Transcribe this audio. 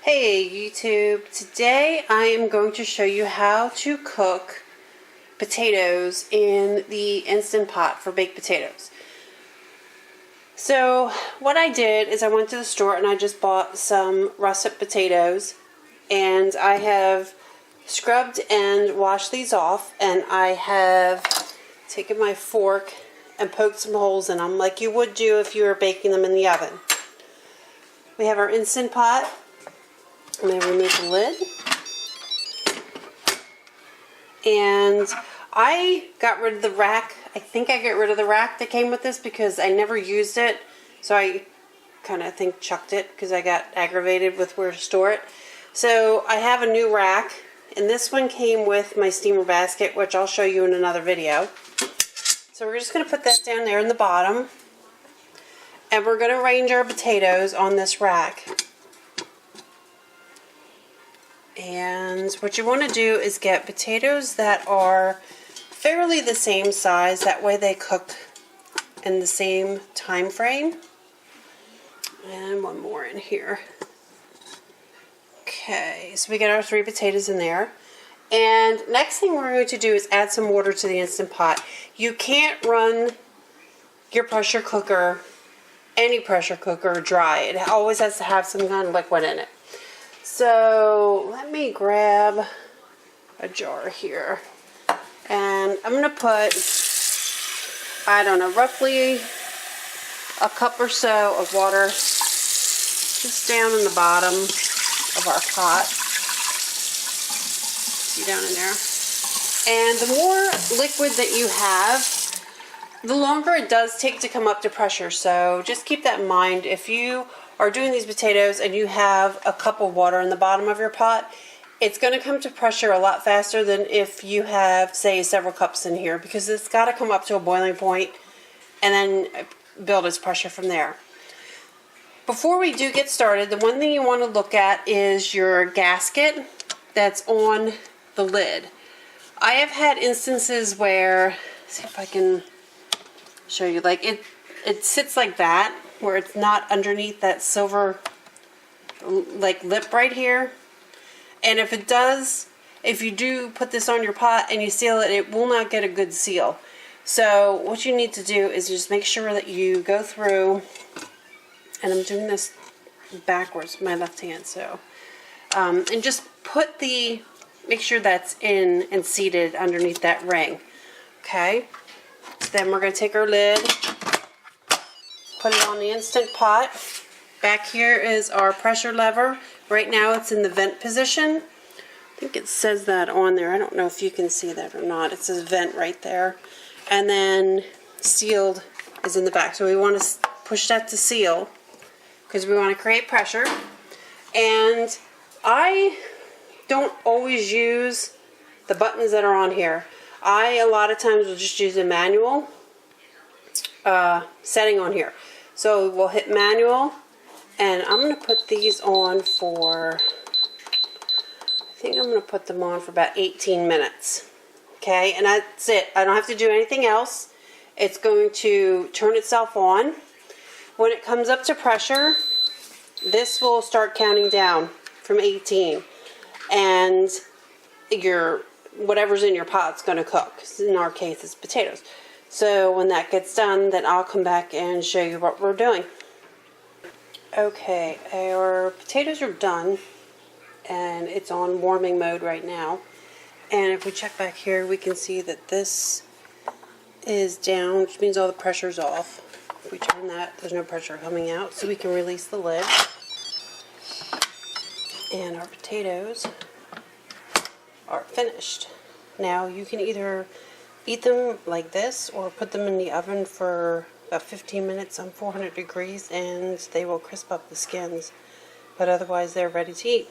Hey YouTube, today I am going to show you how to cook potatoes in the Instant Pot for baked potatoes. So what I did is I went to the store and I just bought some russet potatoes, and I have scrubbed and washed these off, and I have taken my fork and poked some holes in them like you would do if you were baking them in the oven. We have our Instant Pot. I'm going to remove the lid. And I got rid of the rack. I think I got rid of the rack that came with this because I never used it. So I kind of think chucked it because I got aggravated with where to store it. So I have a new rack. And this one came with my steamer basket, which I'll show you in another video. So we're just going to put that down there in the bottom. And we're going to arrange our potatoes on this rack. And what you want to do is get potatoes that are fairly the same size. That way they cook in the same time frame. And one more in here. Okay, so we got our 3 potatoes in there. And next thing we're going to do is add some water to the Instant Pot. You can't run your pressure cooker, any pressure cooker, dry. It always has to have some kind of liquid in it. So let me grab a jar here, and I'm going to put, I don't know, roughly a cup or so of water just down in the bottom of our pot. See down in there. And the more liquid that you have, the longer it does take to come up to pressure. So just keep that in mind. If you are doing these potatoes and you have a cup of water in the bottom of your pot, it's going to come to pressure a lot faster than if you have, say, several cups in here, because it's got to come up to a boiling point and then build its pressure from there. Before we do get started, the one thing you want to look at is your gasket that's on the lid. I have had instances where, let's see if I can show you, like it sits like that, where it's not underneath that silver like lip right here. And if it does, if you do put this on your pot and you seal it, it will not get a good seal. So what you need to do is just make sure that you go through, and I'm doing this backwards with my left hand, so and just make sure that's in and seated underneath that ring. Okay, then we're going to take our lid, put it on the Instant Pot. Back here is our pressure lever. Right now it's in the vent position. I think it says that on there. I don't know if you can see that or not. It says vent right there. And then sealed is in the back. So we want to push that to seal because we want to create pressure. And I don't always use the buttons that are on here. A lot of times will just use a manual setting on here. So we'll hit manual, and I'm going to put these on for, I think I'm going to put them on for about 18 minutes. Okay, and that's it. I don't have to do anything else. It's going to turn itself on. When it comes up to pressure, this will start counting down from 18. And whatever's in your pot's going to cook. In our case, it's potatoes. So when that gets done, then I'll come back and show you what we're doing. Okay, our potatoes are done, and it's on warming mode right now. And if we check back here, we can see that this is down, which means all the pressure's off. If we turn that, there's no pressure coming out, so we can release the lid. And our potatoes are finished. Now you can either eat them like this or put them in the oven for about 15 minutes on 400 degrees and they will crisp up the skins. But otherwise they're ready to eat.